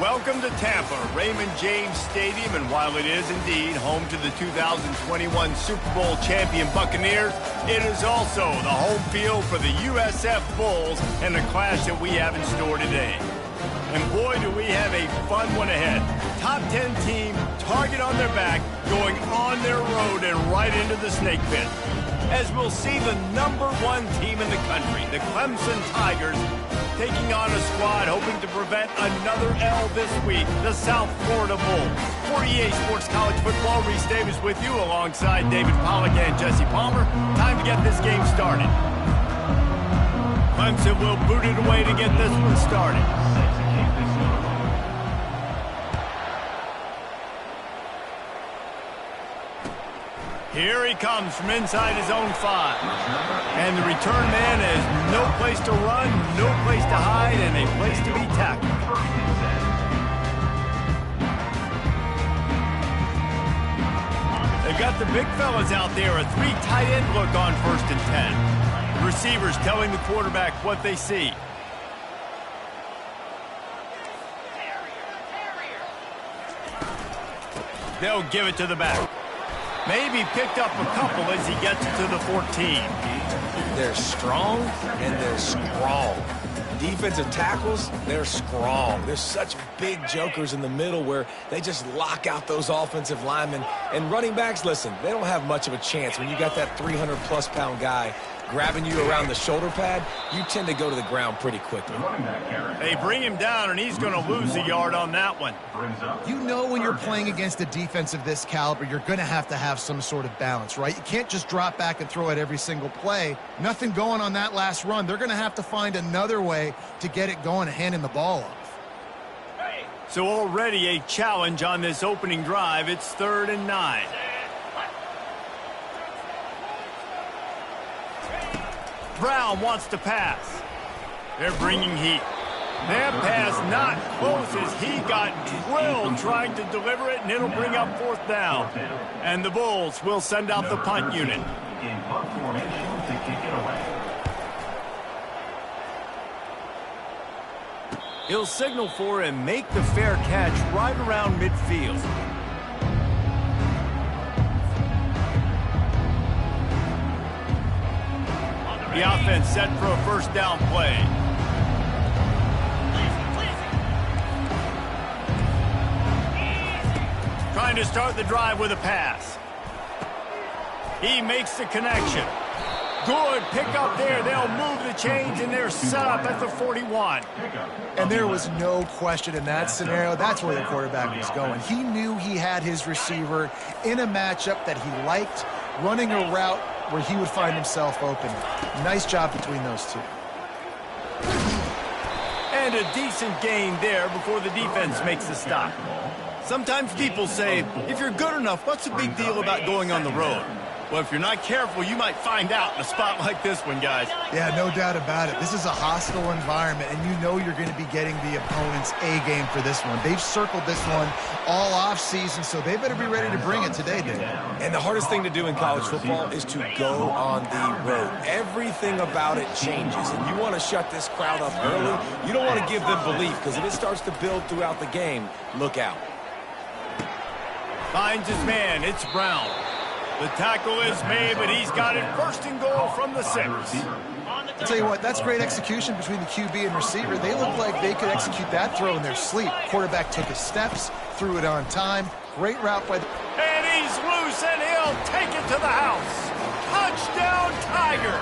Welcome to Tampa, Raymond James Stadium, and while it is indeed home to the 2021 Super Bowl champion Buccaneers, it is also the home field for the USF Bulls and the clash that we have in store today. And boy, do we have a fun one ahead. Top 10 team, target on their back, going on their road and right into the snake pit. As we'll see the #1 team in the country, the Clemson Tigers, taking on a squad hoping to prevent another L this week, the South Florida Bulls. For EA Sports College Football, Reese Davis with you alongside David Pollack and Jesse Palmer. Time to get this game started. Clemson will boot it away to get this one started. Here he comes from inside his own 5. And the return man has no place to run, no place to hide, and a place to be tackled. They've got the big fellas out there, a 3 tight end look on 1st and 10. Receivers telling the quarterback what they see. They'll give it to the back. Maybe picked up a couple as he gets to the 14. They're strong and they're strong. Defensive tackles, they're strong. There's such big jokers in the middle where they just lock out those offensive linemen. And running backs, listen, they don't have much of a chance. When you got that 300-plus pound guy grabbing you around the shoulder pad, you tend to go to the ground pretty quickly. They bring him down, and he's going to lose a yard on that one. You know when you're playing against a defense of this caliber, you're going to have some sort of balance, right? You can't just drop back and throw it every single play. Nothing going on that last run. They're going to have to find another way to get it going and hand him the ball off. So already a challenge on this opening drive. It's 3rd and 9. Brown wants to pass. They're bringing heat. That pass not close as he got drilled trying to deliver it, and it'll bring up 4th down. And the Bulls will send out the punt unit. He'll signal for and make the fair catch right around midfield. The offense set for a 1st down play. Trying to start the drive with a pass. He makes the connection. Good pick up there. They'll move the chains, and they're set up at the 41. And there was no question in that scenario. That's where the quarterback was going. He knew he had his receiver in a matchup that he liked, running a route where he would find himself open. Nice job between those two. And a decent gain there before the defense makes the stop. Sometimes people say, if you're good enough, what's the big deal about going on the road? Well, if you're not careful, you might find out in a spot like this one, guys. Yeah, no doubt about it. This is a hostile environment, and you know you're going to be getting the opponent's A-game for this one. They've circled this one all off-season, so they better be ready to bring it today, Dave. And the hardest thing to do in college football is to go on the road. Everything about it changes, and you want to shut this crowd up early. You don't want to give them belief, because if it starts to build throughout the game, look out. Finds his man. It's Brown. The tackle is made, but he's got it 1st and goal from the 6. I'll tell you what, that's great execution between the QB and receiver. They look like they could execute that throw in their sleep. Quarterback took his steps, threw it on time. Great route by the... And he's loose, and he'll take it to the house. Touchdown, Tigers!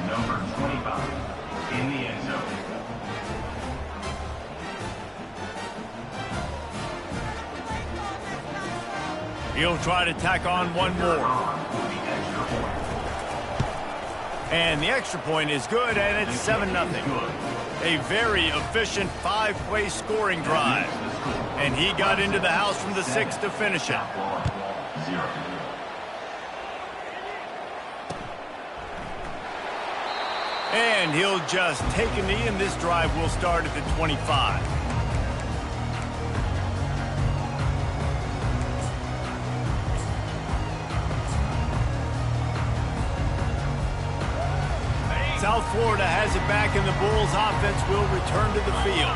Number 25 in the end zone. He'll try to tack on one more. And the extra point is good, and it's 7-0. A very efficient 5-play scoring drive. And he got into the house from the 6 to finish it. And he'll just take a knee, and this drive will start at the 25. South Florida has it back, and the Bulls offense will return to the field.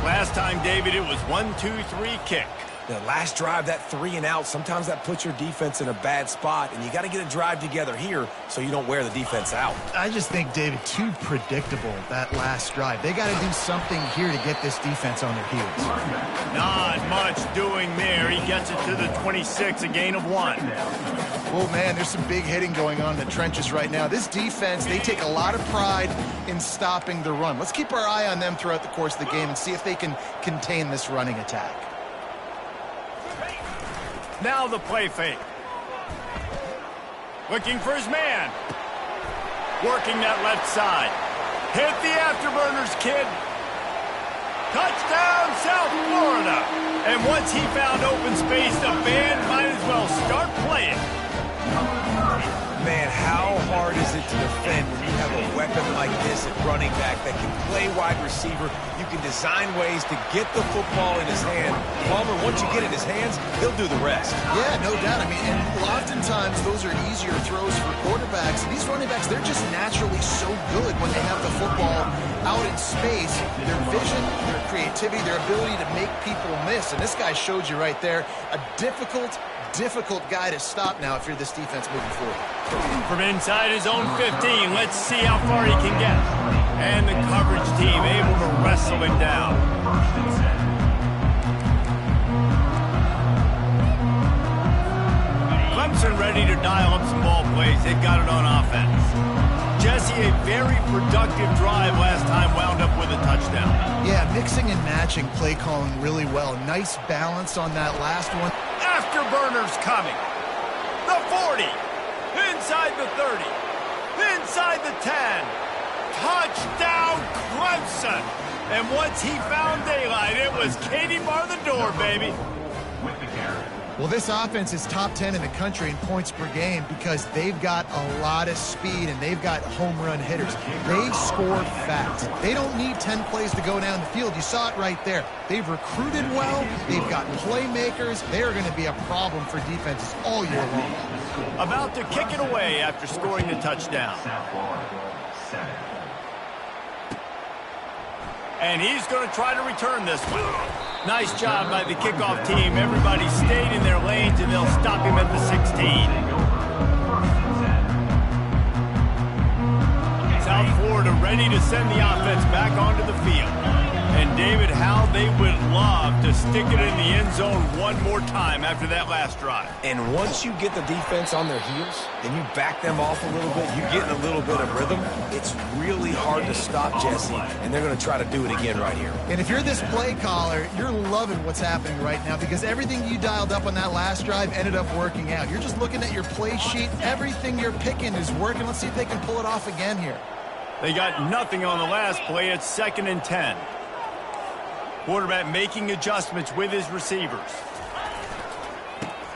Last time, David, it was 1-2-3 kick. The last drive, that 3 and out, sometimes that puts your defense in a bad spot, and you got to get a drive together here so you don't wear the defense out. I just think, David, too predictable, that last drive. They got to do something here to get this defense on their heels. Not much doing there. He gets it to the 26, a gain of 1. Well, man, there's some big hitting going on in the trenches right now. This defense, they take a lot of pride in stopping the run. Let's keep our eye on them throughout the course of the game and see if they can contain this running attack. Now the play fake. Looking for his man. Working that left side. Hit the afterburners, kid. Touchdown, South Florida. And once he found open space, the band might as well start playing. Man, how hard is it to defend when you have a weapon like this at running back that can play wide receiver? You can design ways to get the football in his hand. Palmer, once you get it in his hands, he'll do the rest. Yeah, no doubt. I mean, and oftentimes those are easier throws for quarterbacks. These running backs, they're just naturally so good when they have the football out in space. Their vision, their creativity, their ability to make people miss. And this guy showed you right there, a difficult guy to stop now if you're this defense moving forward. From inside his own 15, let's see how far he can get. And the coverage team able to wrestle him down. Clemson ready to dial up some ball plays. They've got it on offense. Jesse, a very productive drive last time, wound up with a touchdown. Yeah, mixing and matching play calling really well. Nice balance on that last one. Afterburners coming. The 40. Inside the 30. Inside the 10. Touchdown, Clemson. And once he found daylight, it was Katie bar the door, baby. With the carry. Well, this offense is top 10 in the country in points per game because they've got a lot of speed and they've got home run hitters. They score fast. They don't need 10 plays to go down the field. You saw it right there. They've recruited well. They've got playmakers. They're going to be a problem for defenses all year long. About to kick it away after scoring the touchdown. South Florida, 7. And he's going to try to return this one. Nice job by the kickoff team. Everybody stayed in their lanes, and they'll stop him at the 16. South Florida ready to send the offense back onto the field. And David, how they would love to stick it in the end zone one more time after that last drive. And once you get the defense on their heels and you back them off a little bit, you get in a little bit of rhythm, it's really hard to stop Jesse, and they're going to try to do it again right here. And if you're this play caller, you're loving what's happening right now because everything you dialed up on that last drive ended up working out. You're just looking at your play sheet. Everything you're picking is working. Let's see if they can pull it off again here. They got nothing on the last play. It's 2nd and 10. Quarterback making adjustments with his receivers.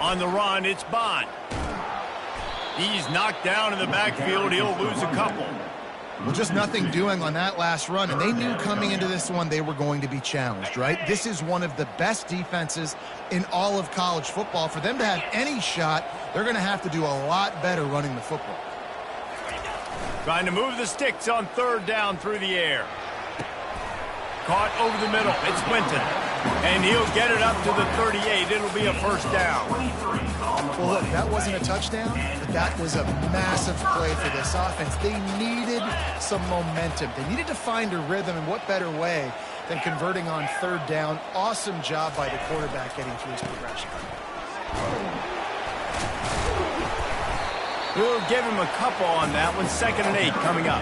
On the run, it's Bond. He's knocked down in the backfield. He'll lose a couple. Well, just nothing doing on that last run, and they knew coming into this one they were going to be challenged, right? This is one of the best defenses in all of college football. For them to have any shot, they're going to have to do a lot better running the football. Trying to move the sticks on 3rd down through the air. Caught over the middle. It's Winton. And he'll get it up to the 38. It'll be a 1st down. Well, look, that wasn't a touchdown, but that was a massive play for this offense. They needed some momentum. They needed to find a rhythm, and what better way than converting on 3rd down. Awesome job by the quarterback getting through his progression. We'll give him a couple on that one. 2nd and 8 coming up.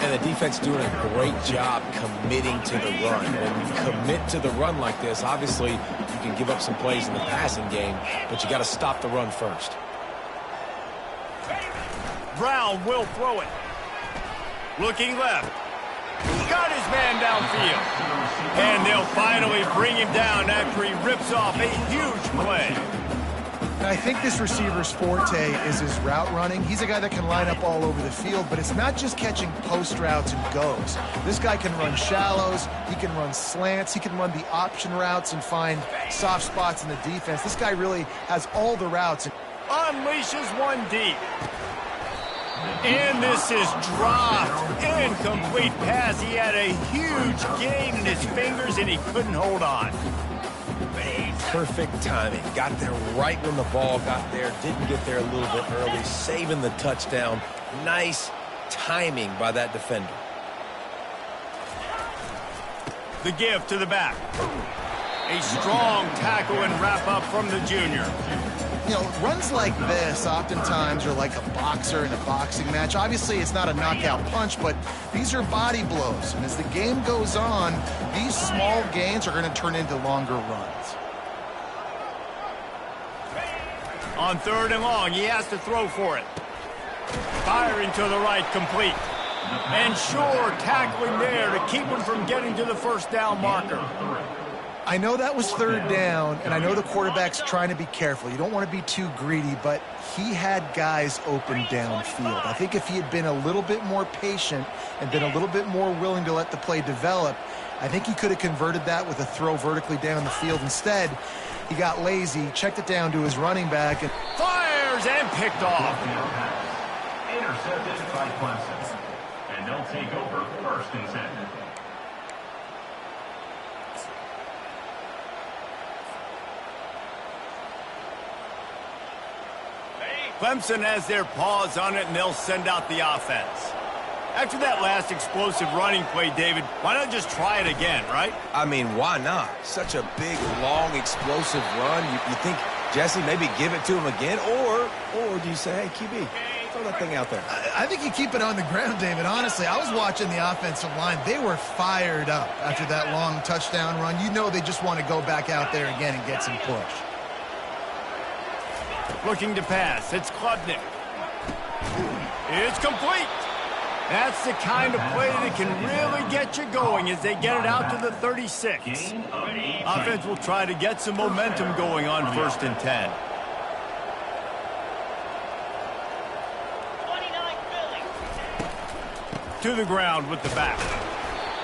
And the defense doing a great job committing to the run. When you commit to the run like this, obviously you can give up some plays in the passing game, but you got to stop the run first. Brown will throw it. Looking left. Got his man downfield. And they'll finally bring him down after he rips off a huge play. I think this receiver's forte is his route running. He's a guy that can line up all over the field, but it's not just catching post routes and goes. This guy can run shallows, he can run slants, he can run the option routes and find soft spots in the defense. This guy really has all the routes. Unleashes one deep. And this is dropped. Incomplete pass. He had a huge gain in his fingers, and he couldn't hold on. Perfect timing. Got there right when the ball got there. Didn't get there a little bit early. Saving the touchdown. Nice timing by that defender. The give to the back. A strong tackle and wrap up from the junior. You know, runs like this oftentimes are like a boxer in a boxing match. Obviously, it's not a knockout punch, but these are body blows. And as the game goes on, these small gains are going to turn into longer runs. On 3rd and long, he has to throw for it. Firing to the right, complete. And sure, tackling there to keep him from getting to the first down marker. I know that was 3rd down, and I know the quarterback's trying to be careful. You don't want to be too greedy, but he had guys open downfield. I think if he had been a little bit more patient and been a little bit more willing to let the play develop, I think he could have converted that with a throw vertically down the field. Instead, he got lazy, checked it down to his running back, and fires and picked off. Intercepted by Clemson. And they'll take over 1st and 10. Clemson has their paws on it, and they'll send out the offense. After that last explosive running play, David, why not just try it again, right? I mean, why not? Such a big, long, explosive run. You think, Jesse, maybe give it to him again? Or do you say, hey, QB, throw that thing out there? I think you keep it on the ground, David. Honestly, I was watching the offensive line. They were fired up after that long touchdown run. You know they just want to go back out there again and get some push. Looking to pass. It's Kttn. It's complete. That's the kind of play that can really get you going as they get it out to the 36. Offense will try to get some momentum going on 1st and 10. To the ground with the back.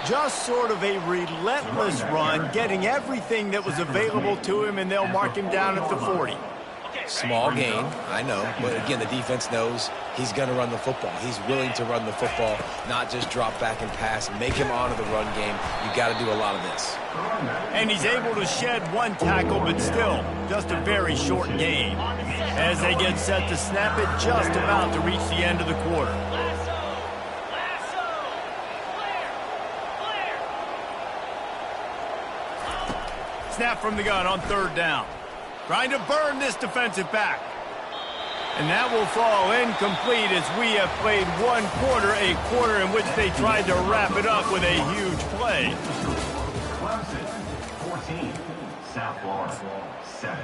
Just sort of a relentless run, getting everything that was available to him, and they'll mark him down at the 40. Small gain, I know, but again, the defense knows he's going to run the football. He's willing to run the football, not just drop back and pass, make him honor the run game. You got to do a lot of this. And he's able to shed one tackle, but still, just a very short gain. As they get set to snap it, just about to reach the end of the quarter. Snap from the gun on 3rd down. Trying to burn this defensive back. And that will fall incomplete as we have played one quarter, a quarter in which they tried to wrap it up with a huge play. Clemson, 14. South Florida, 7.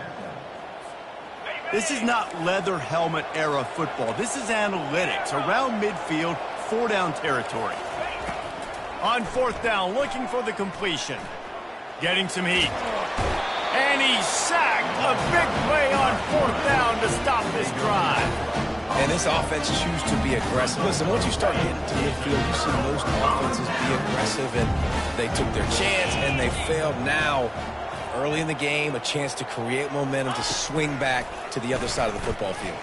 This is not leather helmet era football. This is analytics. Around midfield, 4-down territory. On 4th down, looking for the completion. Getting some heat. And he's sacked. A big play on 4th down to stop this drive. And this offense choose to be aggressive. Listen, once you start getting to midfield, you see most offenses be aggressive, and they took their chance, and they failed. Now, early in the game, a chance to create momentum, to swing back to the other side of the football field.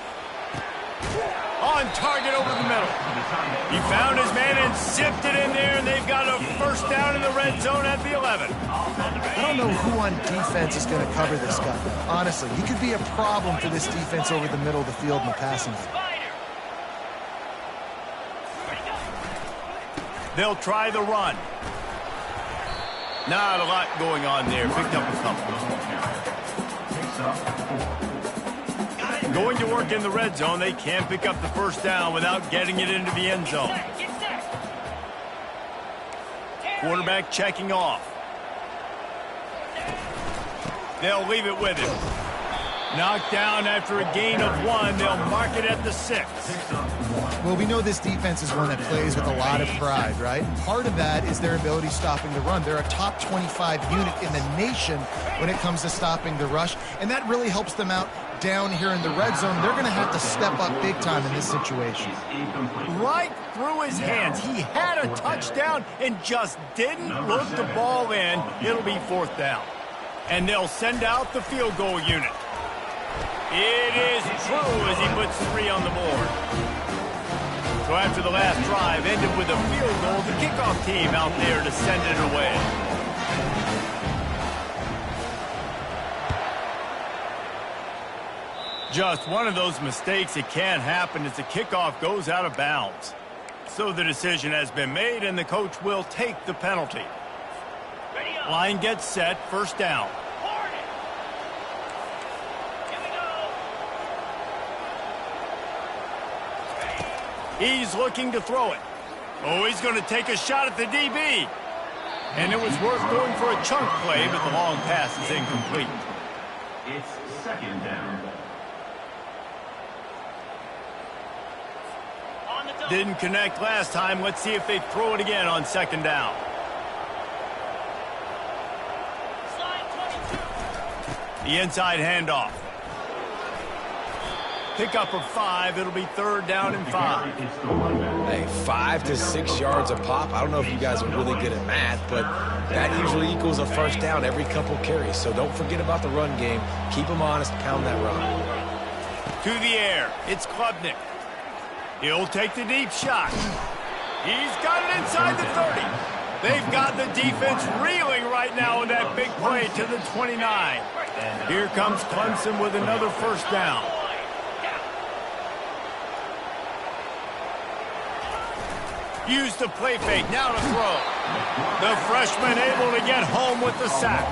On target over the middle. He found his man and zipped it in there, and they've got a 1st down in the red zone at the 11. I don't know who on defense is going to cover this guy. Honestly, he could be a problem for this defense over the middle of the field in the passing game. They'll try the run. Not a lot going on there. Picked up a couple. Going to work in the red zone. They can't pick up the 1st down without getting it into the end zone. Quarterback checking off. They'll leave it with him. Knocked down after a gain of 1. They'll mark it at the 6. Well, we know this defense is one that plays with a lot of pride, right? Part of that is their ability stopping the run. They're a top 25 unit in the nation when it comes to stopping the rush, and that really helps them out down here in the red zone. They're going to have to step up big time in this situation. Right through his hands. He had a touchdown and just didn't look the ball in. It'll be 4th down. And they'll send out the field goal unit. It is true as he puts 3 on the board. So after the last drive ended with a field goal, the kickoff team out there to send it away. Just one of those mistakes that can't happen as the kickoff goes out of bounds. So the decision has been made, and the coach will take the penalty. Line gets set, first down. He's looking to throw it. Oh, he's going to take a shot at the DB. And it was worth going for a chunk play, but the long pass is incomplete. It's second down. Didn't connect last time. Let's see if they throw it again on second down. The inside handoff. Pickup of 5. It'll be third down and 5. Hey, 5 to 6 yards a pop. I don't know if you guys are really good at math, but that usually equals a first down every couple carries. So don't forget about the run game. Keep them honest. Pound that run. To the air. It's Kttn. He'll take the deep shot. He's got it inside the 30. They've got the defense reeling right now in that big play to the 29. Here comes Clemson with another first down. Use the play fake, now to throw. The freshman able to get home with the sack.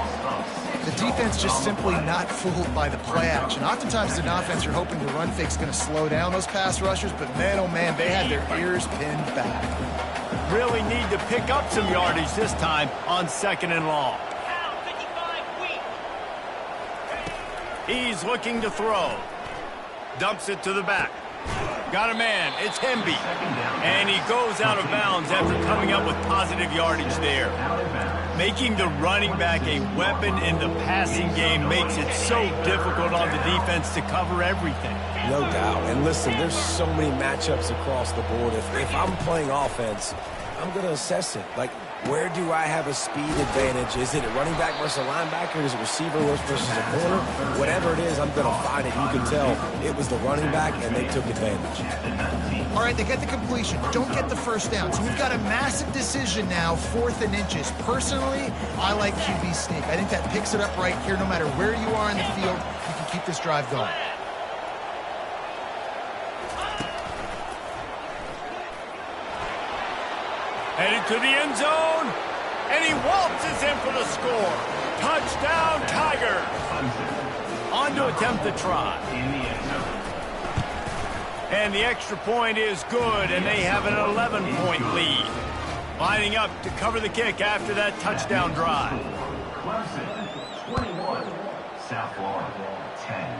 The defense just simply not fooled by the play action. Oftentimes, an offense, you're hoping the run fake's going to slow down those pass rushers, but man, oh man, they had their ears pinned back. Really need to pick up some yardage this time on second and long. He's looking to throw. Dumps it to the back. Got a man. It's Hemby. And he goes out of bounds after coming up with positive yardage there. Making the running back a weapon in the passing game makes it so difficult on the defense to cover everything. No doubt. And listen, there's so many matchups across the board. If I'm playing offense, I'm going to assess it. Like, where do I have a speed advantage? Is it a running back versus a linebacker? Is it receiver versus a corner? Whatever it is, I'm going to find it. You can tell it was the running back, and they took advantage. All right, they get the completion. Don't get the first down. So we've got a massive decision now, 4th and inches. Personally, I like QB sneak. I think that picks it up right here. No matter where you are in the field, you can keep this drive going. Headed to the end zone, and he waltzes in for the score. Touchdown, Tigers. On to attempt the try. And the extra point is good, and they have an 11-point lead. Lining up to cover the kick after that touchdown drive. Clemson, 21. South Florida, 10.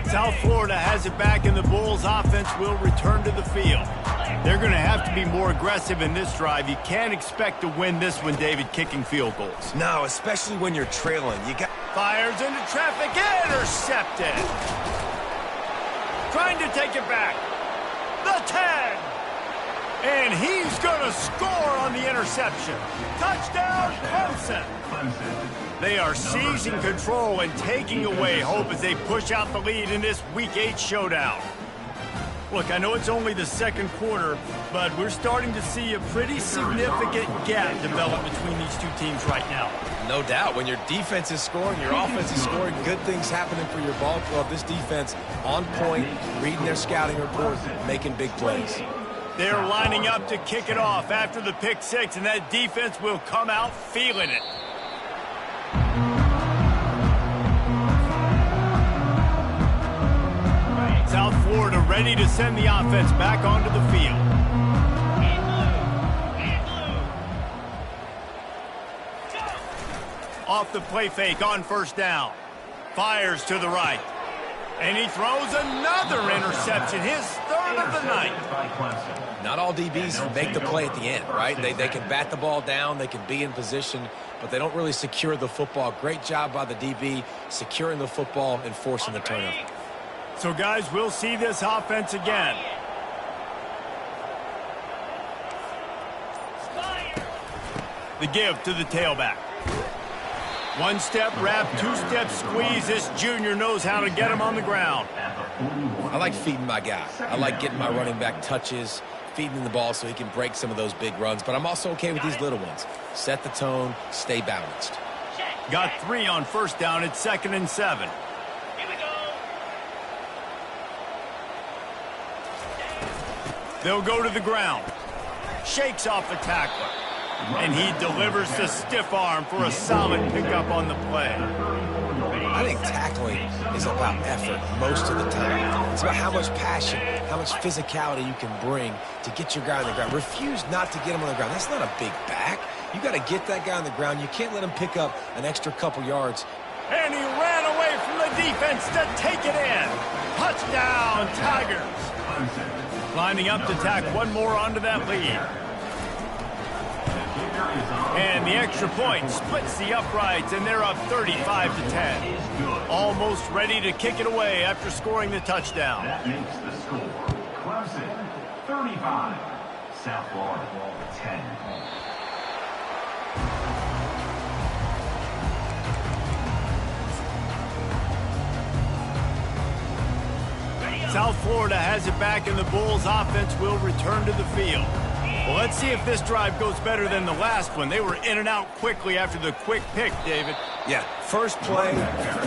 South Florida has it back, and the Bulls offense will return to the field. They're going to have to be more aggressive in this drive. You can't expect to win this one, David, kicking field goals. No, especially when you're trailing. You got Fires into traffic, intercepted. Trying to take it back. The 10. And he's going to score on the interception. Touchdown, Clemson. They are seizing control and taking away hope as they push out the lead in this Week 8 showdown. Look, I know it's only the second quarter, but we're starting to see a pretty significant gap develop between these two teams right now. no doubt. When your defense is scoring, your offense is scoring, good things happening for your ball club. This defense on point, reading their scouting report, making big plays. They're lining up to kick it off after the pick six, and that defense will come out feeling it. South Florida ready to send the offense back onto the field. Off the play fake on first down. Fires to the right. And he throws another interception, his third of the night. Not all DBs make the play at the end, right? They can bat the ball down, they can be in position, but they don't really secure the football. Great job by the DB securing the football and forcing the turnover. So, guys, we'll see this offense again. The give to the tailback. One-step wrap, two-step squeeze. This junior knows how to get him on the ground. I like feeding my guy. I like getting my running back touches, feeding him the ball so he can break some of those big runs. But I'm also okay with these little ones. Set the tone, stay balanced. Got 3 on first down. It's 2nd and 7. Here we go. They'll go to the ground. Shakes off the tackler. And he delivers the stiff arm for a solid pickup on the play. I think tackling is about effort most of the time. It's about how much passion, how much physicality you can bring to get your guy on the ground. Refuse not to get him on the ground. That's not a big back. You got to get that guy on the ground. You can't let him pick up an extra couple yards. And he ran away from the defense to take it in. Touchdown, Tigers. Lining up to tack one more onto that lead. And the extra point splits the uprights, and they're up 35-10. Almost ready to kick it away after scoring the touchdown. That makes the score. Clemson 35, South Florida 10. South Florida has it back, and the Bulls offense will return to the field. Well, let's see if this drive goes better than the last one. They were in and out quickly after the quick pick, David. Yeah, first play,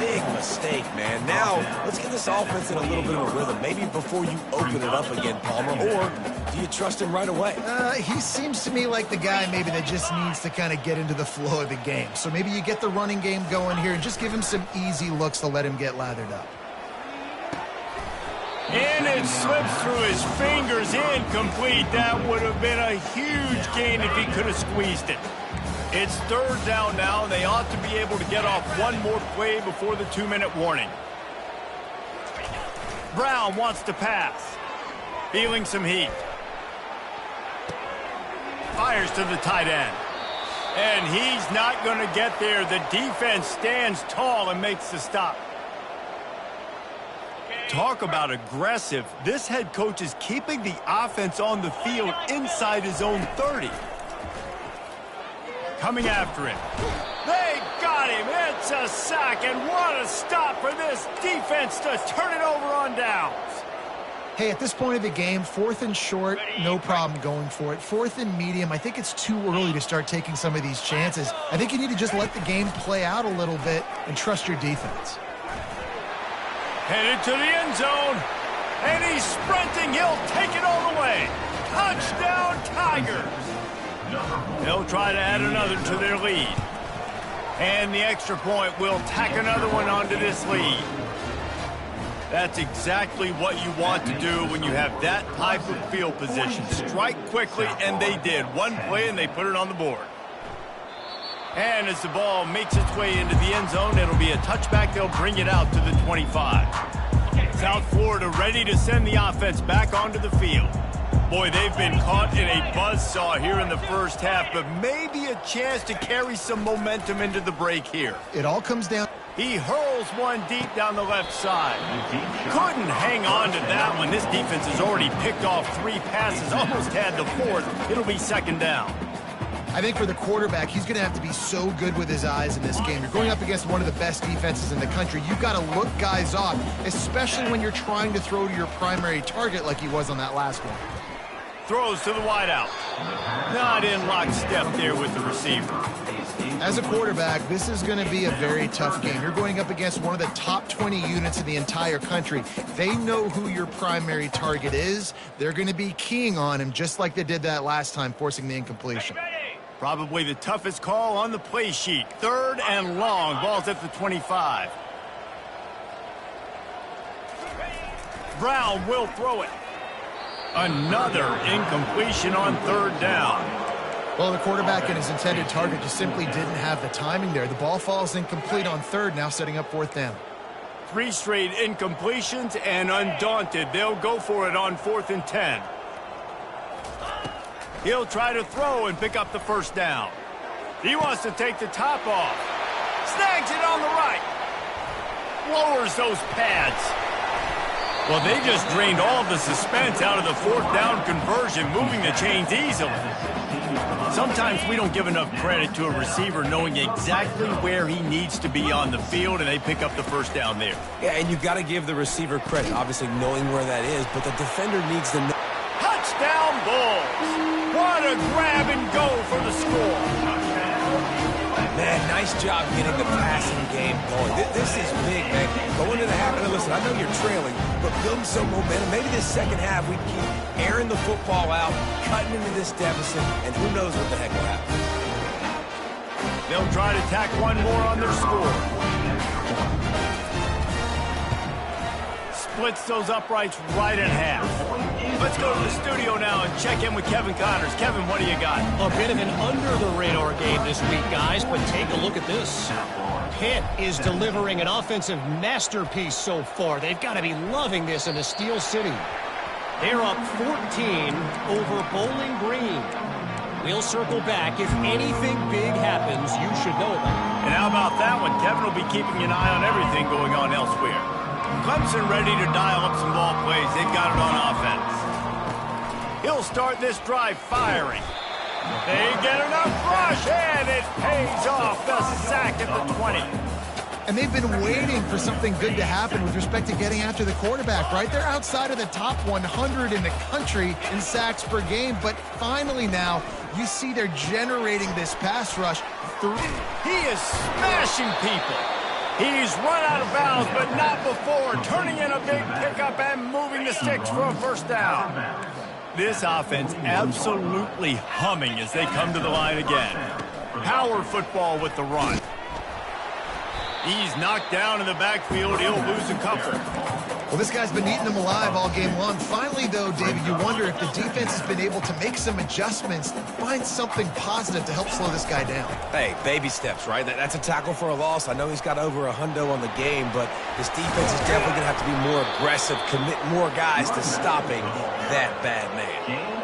big mistake, man. Now, let's get this offense in a little bit of a rhythm. Maybe before you open it up again, Palmer, or do you trust him right away? He seems to me like the guy maybe that just needs to kind of get into the flow of the game. So maybe you get the running game going here and just give him some easy looks to let him get lathered up. And it slips through his fingers, incomplete. That would have been a huge gain if he could have squeezed it. It's 3rd down now, and they ought to be able to get off one more play before the 2-minute warning. Brown wants to pass. Feeling some heat. Fires to the tight end. And he's not going to get there. The defense stands tall and makes the stop. Talk about aggressive. This head coach is keeping the offense on the field inside his own 30. Coming after him. They got him. It's a sack, and what a stop for this defense to turn it over on downs. Hey, at this point of the game, 4th and short, no problem going for it. 4th and medium, I think it's too early to start taking some of these chances. I think you need to just let the game play out a little bit and trust your defense. Headed to the end zone, and he's sprinting. He'll take it all the way. Touchdown, Tigers. They'll try to add another to their lead. And the extra point will tack another one onto this lead. That's exactly what you want to do when you have that type of field position. Strike quickly, and they did. One play, and they put it on the board. And as the ball makes its way into the end zone, it'll be a touchback. They'll bring it out to the 25. South Florida ready to send the offense back onto the field. Boy, they've been caught in a buzzsaw here in the first half, but maybe a chance to carry some momentum into the break here. It all comes down. He hurls one deep down the left side. Couldn't hang on to that one. This defense has already picked off 3 passes, almost had the 4th. It'll be 2nd down. I think for the quarterback, he's going to have to be so good with his eyes in this game. You're going up against one of the best defenses in the country. You've got to look guys off, especially when you're trying to throw to your primary target like he was on that last one. Throws to the wideout. Not in lockstep there with the receiver. As a quarterback, this is going to be a very tough game. You're going up against one of the top 20 units in the entire country. They know who your primary target is. They're going to be keying on him just like they did that last time, forcing the incompletion. Probably the toughest call on the play sheet. 3rd and long. Ball's at the 25. Brown will throw it. Another incompletion on 3rd down. Well, the quarterback and his intended target just simply didn't have the timing there. The ball falls incomplete on 3rd, now setting up 4th down. 3 straight incompletions, and undaunted, they'll go for it on 4th and 10. He'll try to throw and pick up the 1st down. He wants to take the top off. Snags it on the right. Lowers those pads. Well, they just drained all the suspense out of the 4th down conversion, moving the chains easily. Sometimes we don't give enough credit to a receiver knowing exactly where he needs to be on the field, and they pick up the first down there. Yeah, and you've got to give the receiver credit, obviously knowing where that is, but the defender needs to know. Touchdown Bulls! What a grab and go for the score. Man, nice job getting the passing game going. This is big, man. Go into the half, and listen, I know you're trailing, but build some momentum. Maybe this second half we keep airing the football out, cutting into this deficit, and who knows what the heck will happen. They'll try to tack one more on their score. Splits those uprights right in half. Let's go to the studio now and check in with Kevin Connors. Kevin, what do you got? A bit of an under-the-radar game this week, guys, but take a look at this. Pitt is delivering an offensive masterpiece so far. They've got to be loving this in the Steel City. They're up 14 over Bowling Green. We'll circle back. If anything big happens, you should know about it. And how about that one? Kevin will be keeping an eye on everything going on elsewhere. Clemson ready to dial up some ball plays. They've got it on offense. He'll start this drive firing. They get enough rush, and it pays off. The sack at the 20. And they've been waiting for something good to happen with respect to getting after the quarterback, right? They're outside of the top 100 in the country in sacks per game, but finally now you see they're generating this pass rush. He is smashing people. He's run out of bounds, but not before. Turning in a big pickup and moving the sticks for a first down. This offense absolutely humming as they come to the line again. Power football with the run. He's knocked down in the backfield. He'll lose a couple. Well, this guy's been eating them alive all game long. Finally, though, David, you wonder if the defense has been able to make some adjustments, find something positive to help slow this guy down. Hey, baby steps, right? That's a tackle for a loss. I know he's got over $100 on the game, but this defense is definitely going to have to be more aggressive, commit more guys to stopping that bad man.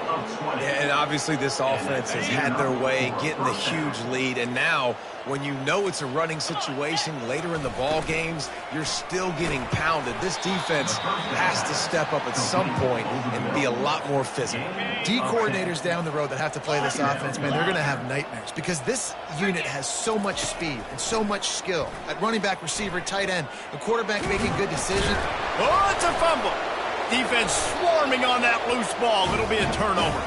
Yeah, and obviously this offense has had their way, getting the huge lead, and now when you know it's a running situation later in the ball games, you're still getting pounded. This defense has to step up at some point and be a lot more physical. D coordinators down the road that have to play this offense, man, they're going to have nightmares because this unit has so much speed and so much skill at running back, receiver, tight end, the quarterback making good decisions. Oh, it's a fumble. Defense swarming on that loose ball. It'll be a turnover.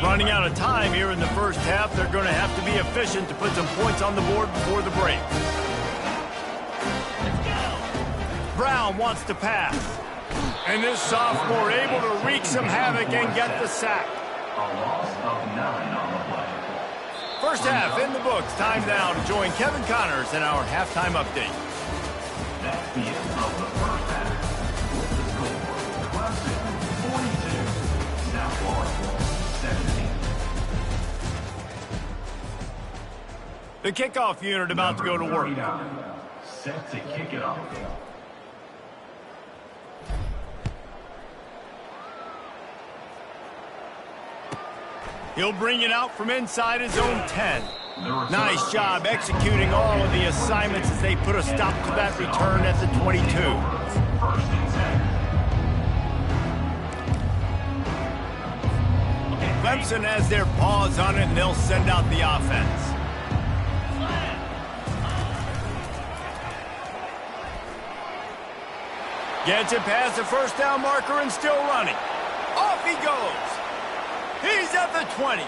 Running out of time here in the first half. They're going to have to be efficient to put some points on the board before the break. Brown wants to pass. And this sophomore able to wreak some havoc and get the sack. A loss of 9 on the play. First half in the books. Time now to join Kevin Connors in our halftime update. That's the end of the first half. With the score, Clemson 42, South Florida 17. The kickoff unit about to go to work. Set to kick it off. He'll bring it out from inside his own 10. Nice job executing all of the assignments as they put a stop to that return at the 22. Clemson has their paws on it, and they'll send out the offense. Gets it past the first down marker and still running. Off he goes. He's at the 20.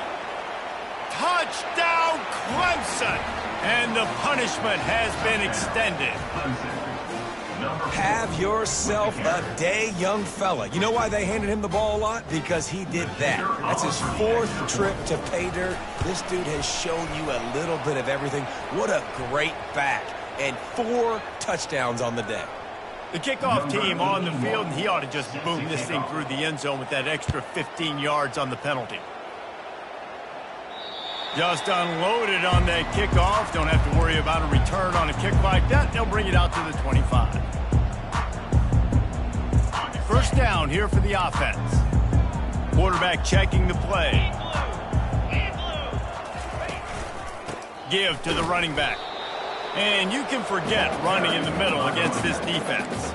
Touchdown, Clemson. And the punishment has been extended. Have yourself a day, young fella. You know why they handed him the ball a lot? Because he did that. That's his 4th trip to pay dirt. This dude has shown you a little bit of everything. What a great back. And 4 touchdowns on the day. The kickoff team on the field, and he ought to just boom this thing through the end zone with that extra 15 yards on the penalty. Just unloaded on that kickoff. Don't have to worry about a return on a kick like that. They'll bring it out to the 25. First down here for the offense. Quarterback checking the play. Give to the running back. And you can forget running in the middle against this defense.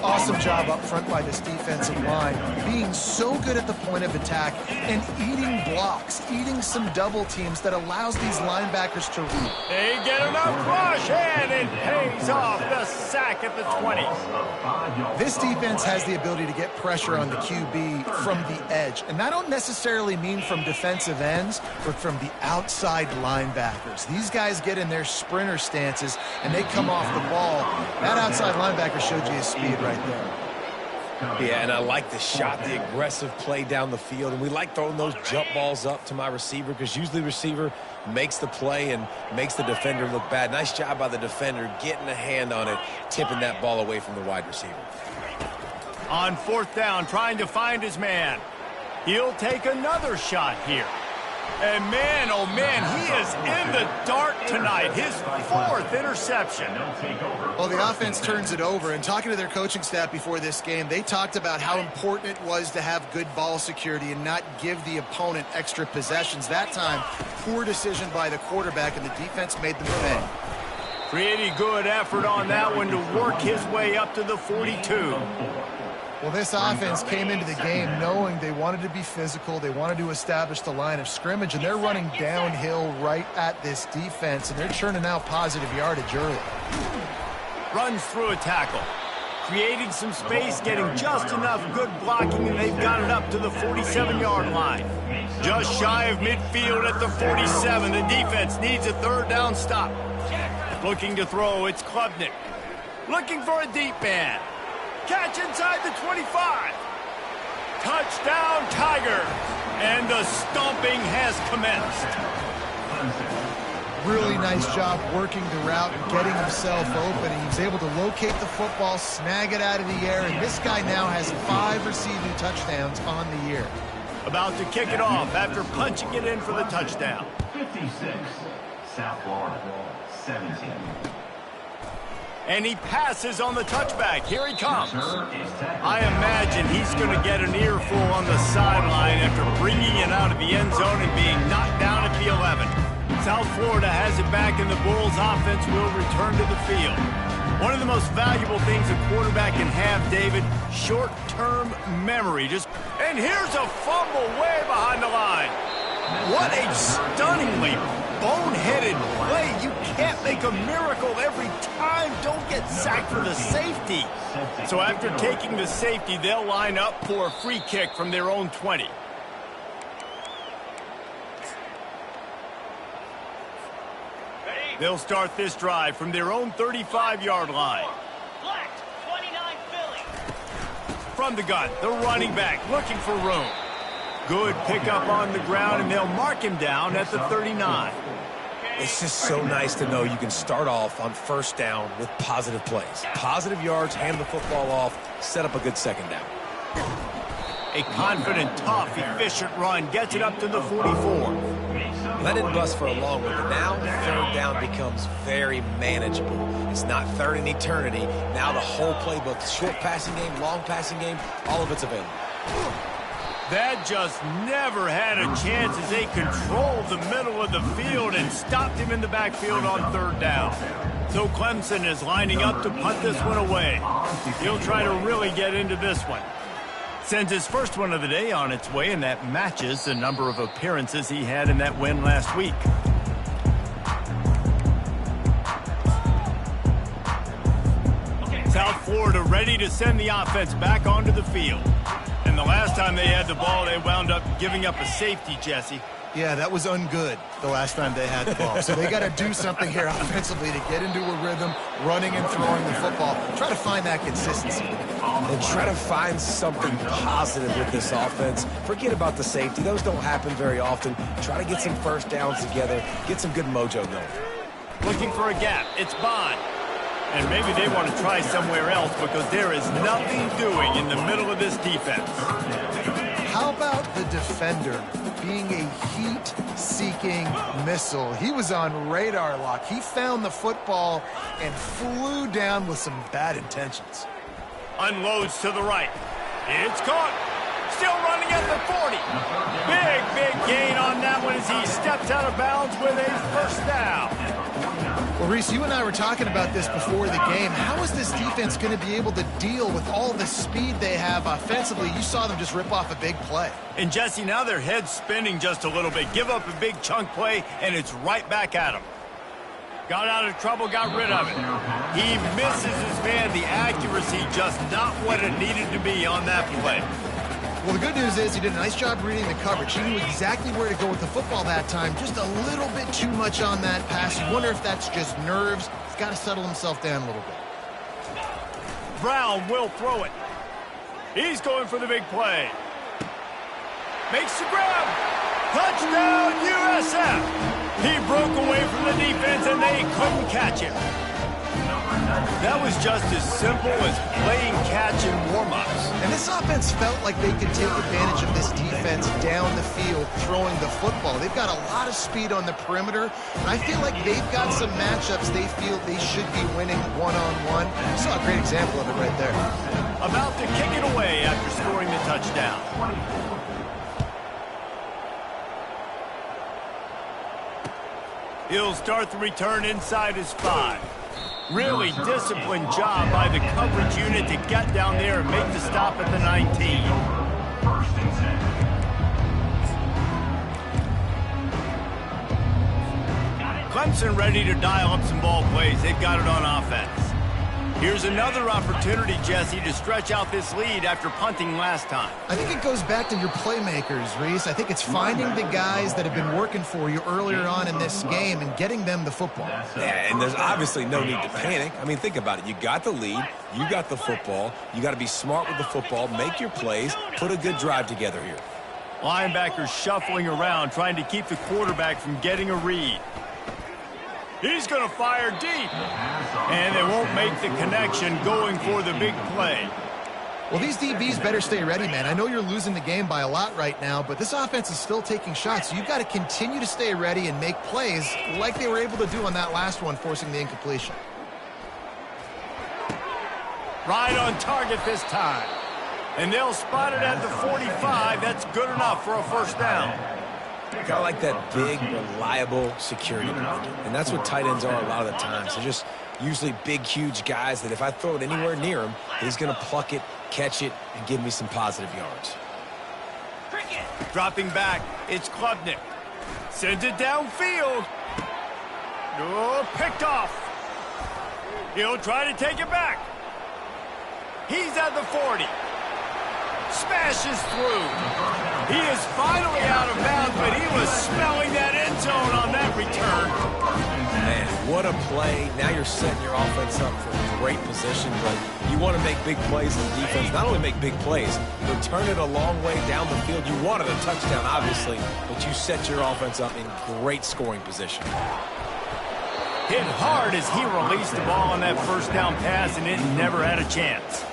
Awesome job up front by this defensive line, being so good at the point of attack and eating blocks, eating some double teams that allows these linebackers to read. They get enough rush, and it pays off. The sack at the 20. This defense has the ability to get pressure on the QB from the edge, and I don't necessarily mean from defensive ends, but from the outside linebackers. These guys get in their sprinter stances, and they come off the ball. That outside linebacker showed you his speed right there. Yeah, and I like the shot, the aggressive play down the field. And we like throwing those jump balls up to my receiver because usually the receiver makes the play and makes the defender look bad. Nice job by the defender getting a hand on it, tipping that ball away from the wide receiver. On 4th down, trying to find his man. He'll take another shot here. And man, oh man, he is in the dark tonight. His 4th interception. Well, the offense turns it over, and talking to their coaching staff before this game, they talked about how important it was to have good ball security and not give the opponent extra possessions. That time, poor decision by the quarterback, and the defense made them pay. Pretty good effort on that one to work his way up to the 42. Well, this offense came into the game knowing they wanted to be physical, they wanted to establish the line of scrimmage, and they're running downhill right at this defense, and they're churning out positive yardage early. Runs through a tackle. Creating some space, getting just enough good blocking, and they've got it up to the 47-yard line. Just shy of midfield at the 47. The defense needs a 3rd down stop. Looking to throw, it's Kttn. Looking for a deep man. Catch inside the 25. Touchdown, Tigers. And the stomping has commenced. Really nice job working the route and getting himself open. And he was able to locate the football, snag it out of the air, and this guy now has 5 receiving touchdowns on the year. About to kick it off after punching it in for the touchdown. 56, South Florida, 17. And he passes on the touchback. Here he comes. I imagine he's going to get an earful on the sideline after bringing it out of the end zone and being knocked down at the 11. South Florida has it back, and the Bulls offense will return to the field. One of the most valuable things a quarterback can have, David, short-term memory. And here's a fumble way behind the line. What a stunningly boneheaded play. You can't make a miracle every time. Don't get sacked for the safety. So after taking the safety, they'll line up for a free kick from their own 20. They'll start this drive from their own 35-yard line. From the gun, the running back looking for room. Good pickup on the ground, and they'll mark him down at the 39. It's just so nice to know you can start off on 1st down with positive plays. Positive yards, hand the football off, set up a good 2nd down. A confident, tough, efficient run gets it up to the 44. That didn't bust for a long one, but now 3rd down becomes very manageable. It's not 3rd in eternity. Now the whole playbook, short passing game, long passing game, all of it's available. That just never had a chance as they controlled the middle of the field and stopped him in the backfield on 3rd down. So Clemson is lining up to punt this one away. He'll try to really get into this one. Sends his first one of the day on its way, and that matches the number of appearances he had in that win last week. South Florida ready to send the offense back onto the field. And the last time they had the ball, they wound up giving up a safety, Jesse. Yeah, that was ungood the last time they had the ball. So they got to do something here offensively to get into a rhythm, running and throwing the football. Try to find that consistency. And try to find something positive with this offense. Forget about the safety. Those don't happen very often. Try to get some 1st downs together. Get some good mojo going. Looking for a gap. It's Bond. And maybe they want to try somewhere else because there is nothing doing in the middle of this defense. How about the defender being a heat-seeking missile? He was on radar lock. He found the football and flew down with some bad intentions. Unloads to the right. It's caught. Still running at the 40. Big gain on that one as he steps out of bounds with a 1st down. Well, Reese, you and I were talking about this before the game. How is this defense going to be able to deal with all the speed they have offensively? You saw them just rip off a big play. And, Jesse, now their head's spinning just a little bit. Give up a big chunk play, and it's right back at them. Got out of trouble, got rid of it. He misses his man. The accuracy just not what it needed to be on that play. Well, the good news is he did a nice job reading the coverage. He knew exactly where to go with the football that time. Just a little bit too much on that pass. You wonder if that's just nerves. He's got to settle himself down a little bit. Brown will throw it. He's going for the big play. Makes the grab. Touchdown, USF. He broke away from the defense, and they couldn't catch him. That was just as simple as playing catch in warm-ups. And this offense felt like they could take advantage of this defense down the field throwing the football. They've got a lot of speed on the perimeter, and I feel like they've got some matchups they feel they should be winning one-on-one. You saw a great example of it right there. About to kick it away after scoring the touchdown. He'll start the return inside his 5. Really disciplined job by the coverage unit to get down there and make the stop at the 19. Clemson ready to dial up some ball plays. They've got it on offense. Here's another opportunity, Jesse, to stretch out this lead after punting last time. I think it goes back to your playmakers, Reese. I think it's finding the guys that have been working for you earlier on in this game and getting them the football. Yeah, and there's obviously no need to panic. I mean, think about it. You got the lead. You got the football. You got to be smart with the football, make your plays, put a good drive together here. Linebackers shuffling around, trying to keep the quarterback from getting a read. He's going to fire deep. And they won't make the connection going for the big play. Well, these DBs better stay ready, man. I know you're losing the game by a lot right now, but this offense is still taking shots. So you've got to continue to stay ready and make plays like they were able to do on that last one, forcing the incompletion. Right on target this time. And they'll spot it at the 45. That's good enough for a first down. Kind of like that big, reliable security blanket. And that's what tight ends are a lot of the times. They're just usually big, huge guys that if I throw it anywhere near him, he's going to pluck it, catch it, and give me some positive yards. Dropping back, it's Klubnik. Sends it downfield. Oh, picked off. He'll try to take it back. He's at the 40. Smashes through. He is finally out of bounds, but he was smelling that end zone on that return. Man, what a play. Now you're setting your offense up for a great position, but you want to make big plays in defense. Not only make big plays, return it a long way down the field. You wanted a touchdown, obviously, but you set your offense up in great scoring position. Hit hard as he released the ball on that first down pass, and it never had a chance.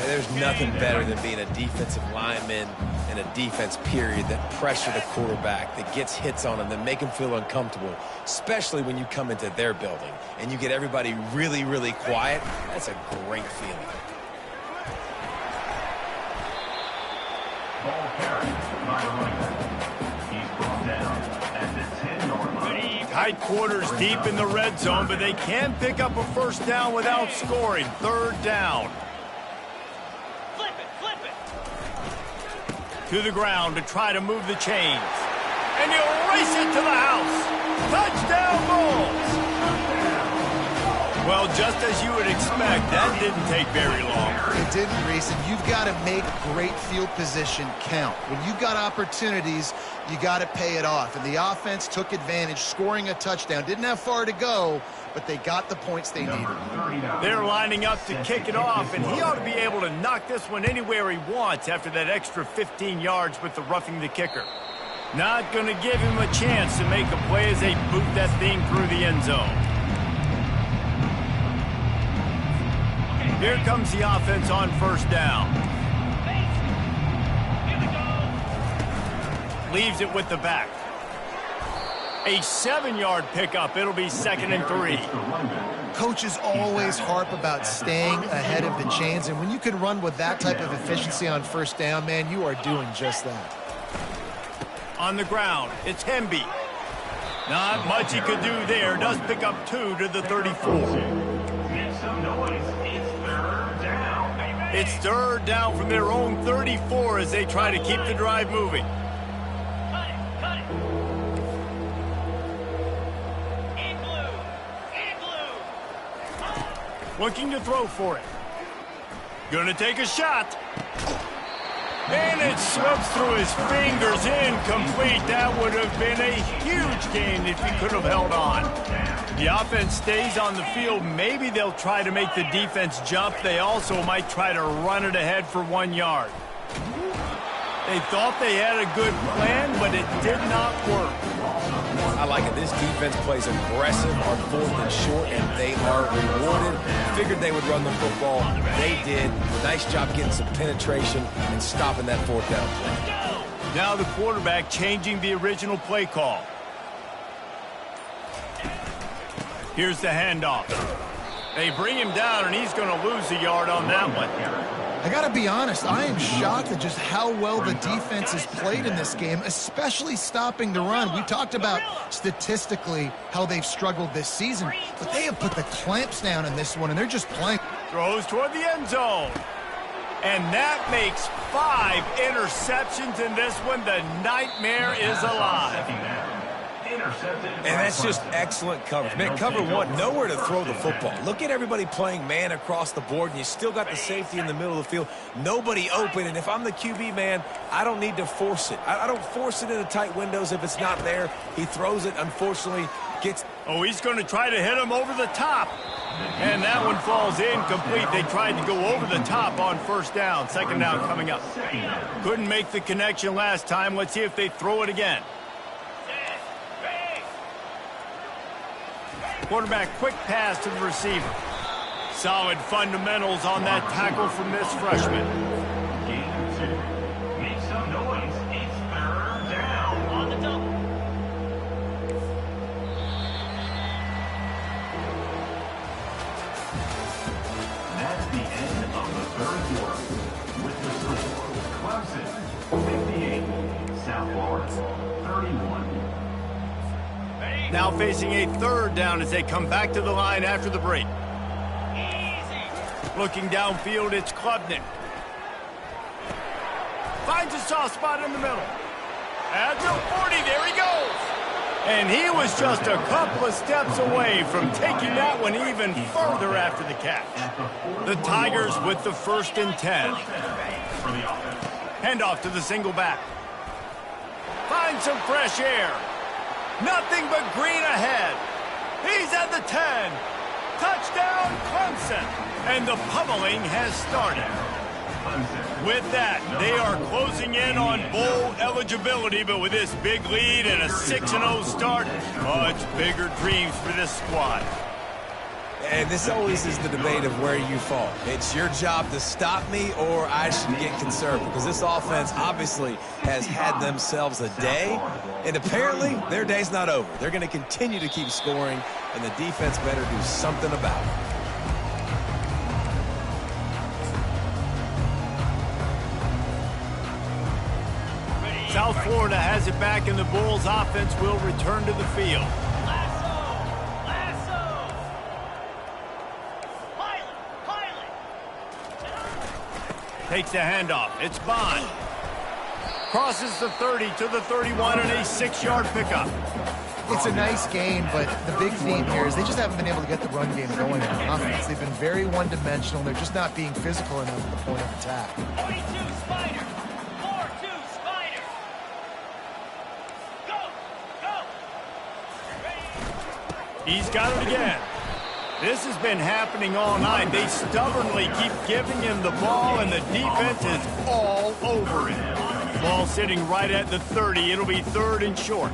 There's nothing better than being a defensive lineman and a defense period that pressure the quarterback, that gets hits on him, that make him feel uncomfortable, especially when you come into their building and you get everybody really, really quiet. That's a great feeling. Ball carried by the running back. He's brought down at the 10-yard line. Tight quarters deep in the red zone, but they can pick up a first down without scoring. Third down. To the ground to try to move the chains. And he'll race it to the house. Touchdown, Bulls! Well, just as you would expect, that didn't take very long. It didn't, Reese, and you've got to make great field position count. When you've got opportunities, you got to pay it off. And the offense took advantage, scoring a touchdown. Didn't have far to go, but they got the points they needed. They're lining up to kick it off, and he ought to be able to knock this one anywhere he wants after that extra 15 yards with the roughing the kicker. Not going to give him a chance to make a play as they boot that thing through the end zone. Here comes the offense on first down. Leaves it with the back. A 7-yard pickup. It'll be 2nd and 3. Coaches always harp about staying ahead of the chains, and when you can run with that type of efficiency on first down, man, you are doing just that. On the ground, it's Hemby. Not much he could do there. Does pick up 2 to the 34. Make some noise. It's third down. It's third down from their own 34 as they try to keep the drive moving. Cut it. In blue. Looking to throw for it. Gonna take a shot. And it slips through his fingers, incomplete. That would have been a huge gain if he could have held on. The offense stays on the field. Maybe they'll try to make the defense jump. They also might try to run it ahead for 1 yard. They thought they had a good plan, but it did not work. I like it. This defense plays aggressive on 4th and short, and they are rewarded. Figured they would run the football. They did. Nice job getting some penetration and stopping that 4th down play. Now the quarterback changing the original play call. Here's the handoff. They bring him down, and he's going to lose a yard on that one. I got to be honest, I am shocked at just how well the defense has played in this game, especially stopping the run. We talked about statistically how they've struggled this season, but they have put the clamps down in this one, and they're just playing. Throws toward the end zone. And that makes 5 interceptions in this one. The nightmare is alive. And that's just excellent coverage. Man, cover 1, nowhere to throw the football. Look at everybody playing man across the board, and you still got the safety in the middle of the field. Nobody open, and if I'm the QB, man, I don't need to force it. I don't force it into tight windows if it's not there. He throws it, unfortunately, gets... Oh, he's going to try to hit him over the top. And that one falls incomplete. They tried to go over the top on 1st down. 2nd down coming up. Couldn't make the connection last time. Let's see if they throw it again. Quarterback, quick pass to the receiver. Solid fundamentals on that tackle from this freshman. Gain of 2. Make some noise. It's third down. On the double. That's the end of the 3rd quarter. With the score, Clemson 58, South Florida 31. Now facing a 3rd down as they come back to the line after the break. Looking downfield, it's Kttn. Finds a soft spot in the middle. At the 40, there he goes. And he was just a couple of steps away from taking that one even further after the catch. The Tigers with the 1st and 10. Handoff to the single back. Finds some fresh air. Nothing but green ahead. He's at the 10. Touchdown, Clemson. And the pummeling has started. With that, they are closing in on bowl eligibility, but with this big lead and a 6-0 start, much bigger dreams for this squad. And this always is the debate of where you fall. It's your job to stop me, or I should get conservative, because this offense obviously has had themselves a day, and apparently their day's not over. They're going to continue to keep scoring, and the defense better do something about it. South Florida has it back, and the Bulls offense will return to the field. Takes the handoff. It's Bond. Crosses the 30 to the 31 and a 6-yard pickup. It's a nice game, but the big theme here is they just haven't been able to get the run game going on offense. They've been very one-dimensional, and they're just not being physical enough at the point of attack. 42 Spider. 4-2 Spider. Go. He's got it again. This has been happening all night. They stubbornly keep giving him the ball, and the defense is all over it. Ball sitting right at the 30. It'll be 3rd and short.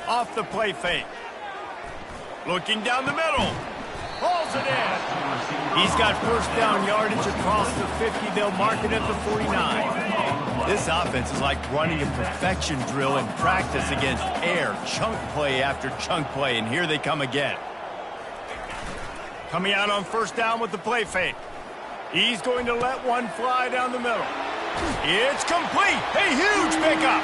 Off the play fake. Looking down the middle. Hauls it in. He's got 1st down yardage across the 50. They'll mark it at the 49. This offense is like running a perfection drill in practice against air. Chunk play after chunk play, and here they come again. Coming out on 1st down with the play fake. He's going to let one fly down the middle. It's complete. A huge pickup.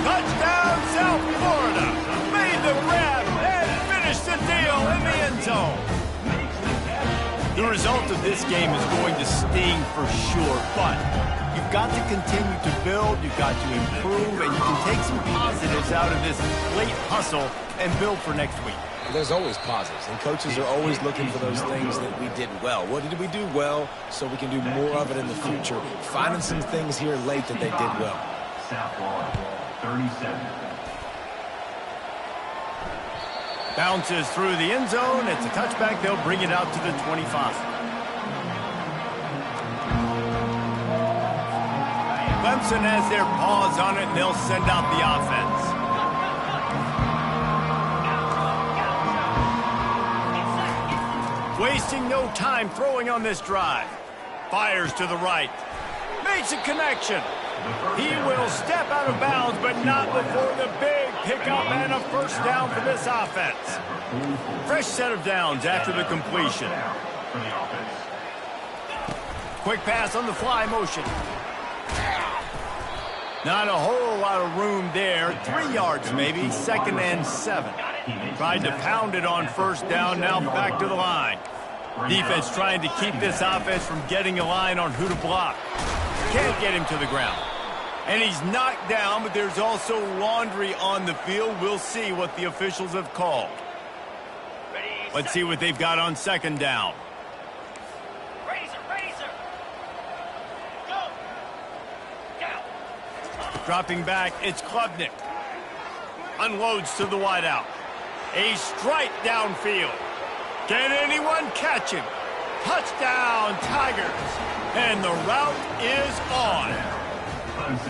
Touchdown, South Florida. Made the grab and finished the deal in the end zone. The result of this game is going to sting for sure, but you've got to continue to build, you've got to improve, and you can take some positives out of this late hustle and build for next week. There's always positives, and coaches are always looking for those things that we did well. What did we do well so we can do more of it in the future? Finding some things here late that they did well. South Florida, 37. Bounces through the end zone. It's a touchback. They'll bring it out to the 25. Clemson has their paws on it, and they'll send out the offense. Wasting no time throwing on this drive. Fires to the right. Makes a connection. He will step out of bounds, but not before the big pickup and a first down for this offense. Fresh set of downs after the completion. Quick pass on the fly motion. Not a whole lot of room there. 3 yards maybe, 2nd and 7. Tried to pound it on first down, now back to the line. Defense trying to keep this offense from getting a line on who to block. Can't get him to the ground. And he's knocked down, but there's also laundry on the field. We'll see what the officials have called. Let's see what they've got on 2nd down. Go. Down. Dropping back, it's Kttn. Unloads to the wideout. A strike downfield. Can anyone catch him? Touchdown, Tigers. And the route is on.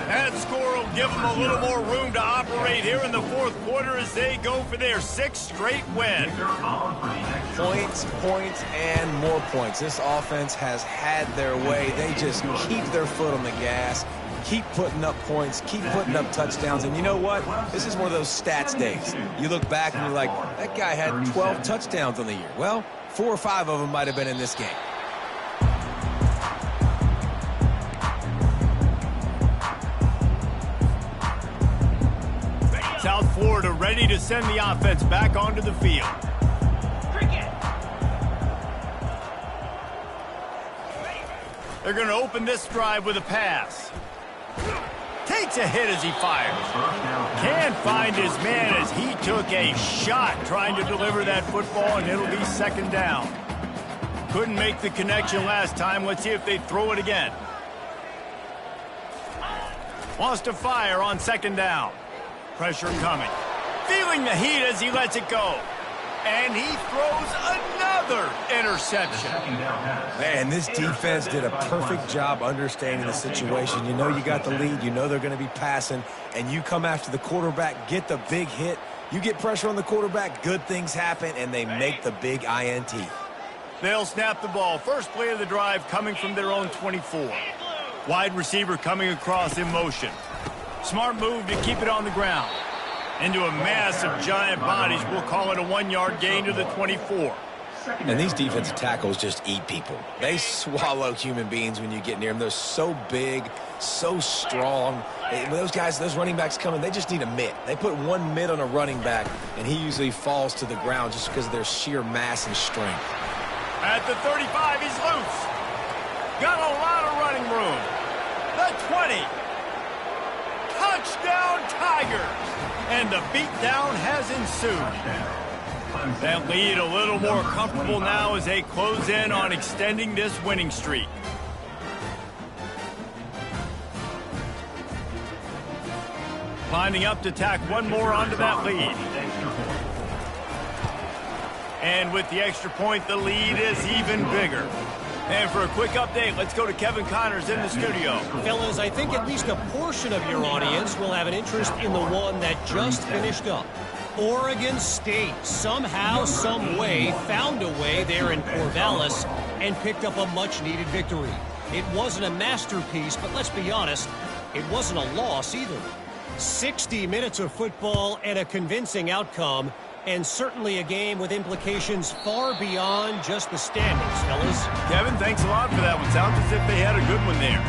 That score will give them a little more room to operate here in the 4th quarter as they go for their 6th straight win. Points, points, and more points. This offense has had their way. They just keep their foot on the gas, keep putting up points, keep putting up touchdowns. And you know what? This is one of those stats days. You look back and you're like, that guy had 12 touchdowns on the year. Well, 4 or 5 of them might have been in this game. South Florida ready to send the offense back onto the field. They're going to open this drive with a pass. Takes a hit as he fires. Can't find his man as he took a shot trying to deliver that football, and it'll be 2nd down. Couldn't make the connection last time. Let's see if they throw it again. Wants to fire on 2nd down. Pressure coming. Feeling the heat as he lets it go. And he throws another interception. Man, this defense did a perfect job understanding the situation. You know you got the lead. You know they're going to be passing. And you come after the quarterback, get the big hit. You get pressure on the quarterback, good things happen, and they make the big INT. They'll snap the ball. First play of the drive coming from their own 24. Wide receiver coming across in motion. Smart move to keep it on the ground. Into a mass of giant bodies. We'll call it a 1-yard gain to the 24. And these defensive tackles just eat people. They swallow human beings when you get near them. They're so big, so strong. When those guys, those running backs come in, they just need a mitt. They put one mitt on a running back, and he usually falls to the ground just because of their sheer mass and strength. At the 35, he's loose. Got a lot of running room. The 20. Touchdown, Tigers. And the beatdown has ensued. That lead a little more comfortable now as they close in on extending this winning streak. Lining up to tack one more onto that lead. And with the extra point, the lead is even bigger. And for a quick update, let's go to Kevin Connors in the studio. Fellas, I think at least a portion of your audience will have an interest in the one that just finished up. Oregon State somehow, some way, found a way there in Corvallis and picked up a much-needed victory. It wasn't a masterpiece, but let's be honest, it wasn't a loss either. 60 minutes of football and a convincing outcome, and certainly a game with implications far beyond just the standings, fellas. Kevin, thanks a lot for that one. Sounds as if they had a good one there.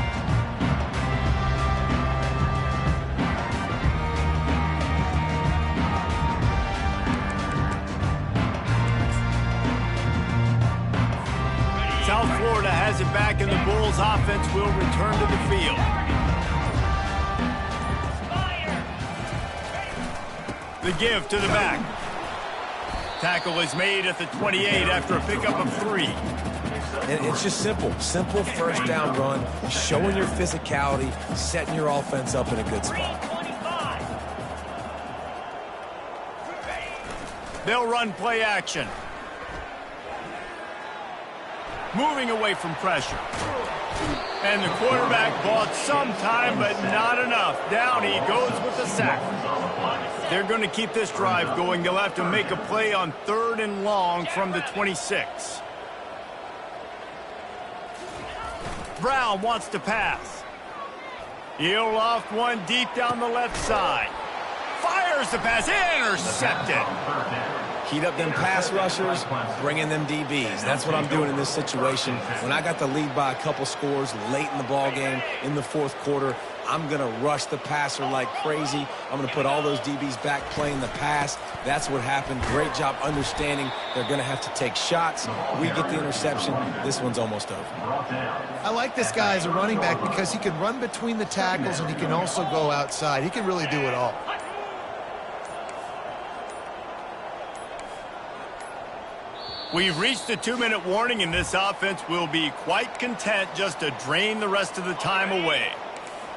South Florida has it back, and the Bulls offense will return to the field. The give to the back. Tackle is made at the 28 after a pickup of 3. And it's just simple first down run, showing your physicality, setting your offense up in a good spot. They'll run play action. Moving away from pressure. And the quarterback bought some time, but not enough. Down he goes with the sack. They're going to keep this drive going. They'll have to make a play on 3rd and long from the 26. Brown wants to pass. He'll loft one deep down the left side. Fires the pass. Intercepted. Heat up them pass rushers, bring in them DBs. That's what I'm doing in this situation. When I got the lead by a couple scores late in the ball game, in the 4th quarter, I'm going to rush the passer like crazy. I'm going to put all those DBs back playing the pass. That's what happened. Great job understanding they're going to have to take shots. We get the interception. This one's almost over. I like this guy as a running back because he can run between the tackles and he can also go outside. He can really do it all. We've reached the 2-minute warning, and this offense will be quite content just to drain the rest of the time away.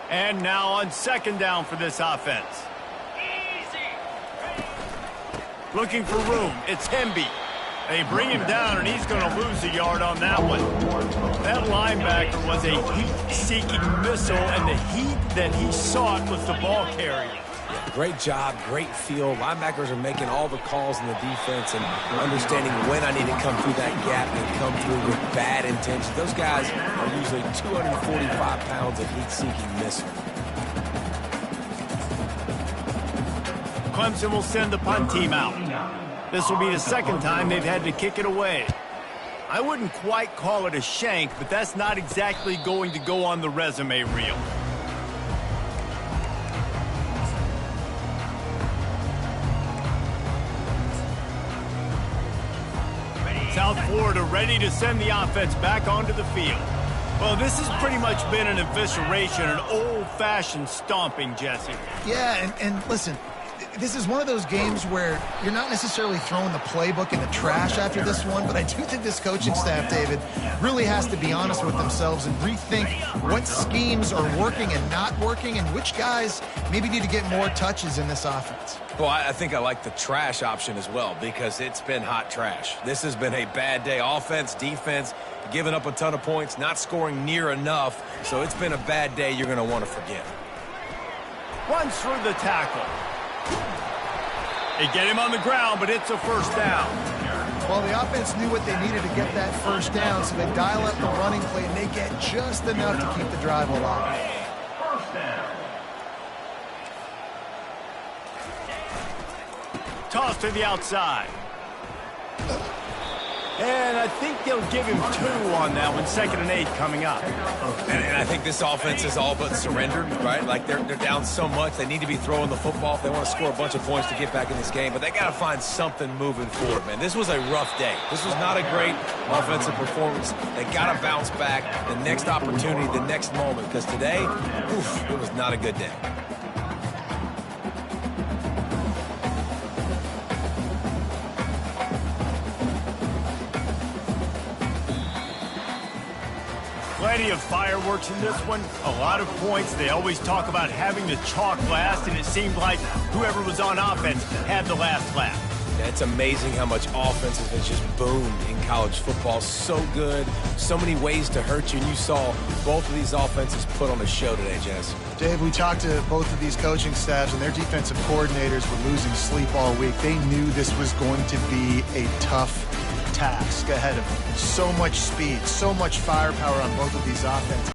And now on 2nd down for this offense. Looking for room. It's Hemby. They bring him down, and he's going to lose a yard on that one. That linebacker was a heat-seeking missile, and the heat that he sought was the ball carrier. Great job, great feel. Linebackers are making all the calls in the defense and understanding when I need to come through that gap and come through with bad intentions. Those guys are usually 245 pounds of heat-seeking missile. Clemson will send the punt team out. This will be the 2nd time they've had to kick it away. I wouldn't quite call it a shank, but that's not exactly going to go on the resume reel. South Florida ready to send the offense back onto the field. Well, this has pretty much been an evisceration, an old-fashioned stomping, Jesse. Yeah, and listen, this is one of those games where you're not necessarily throwing the playbook in the trash after this one, but I do think this coaching staff, David, really has to be honest with themselves and rethink what schemes are working and not working and which guys maybe need to get more touches in this offense. Well, I think I like the trash option as well because it's been hot trash. This has been a bad day. Offense, defense, giving up a ton of points, not scoring near enough. So it's been a bad day you're going to want to forget. Runs through the tackle. They get him on the ground, but it's a 1st down. Well, the offense knew what they needed to get that 1st down, so they dial up the running play, and they get just enough to keep the drive alive. 1st down. Toss to the outside. And I think they'll give him 2 on that one. 2nd and 8 coming up. And I think this offense is all but surrendered, right? Like they're down so much. They need to be throwing the football if they want to score a bunch of points to get back in this game. But they got to find something moving forward, man. This was a rough day. This was not a great offensive performance. They got to bounce back the next opportunity, the next moment. Because today, it was not a good day. Plenty of fireworks in this one, a lot of points. They always talk about having the chalk last, and it seemed like whoever was on offense had the last laugh. Yeah, it's amazing how much offense has just boomed in college football. So good, so many ways to hurt you, and you saw both of these offenses put on a show today, Jess. Dave, we talked to both of these coaching staffs, and their defensive coordinators were losing sleep all week. They knew this was going to be a tough task ahead of them. So much speed, so much firepower on both of these offenses.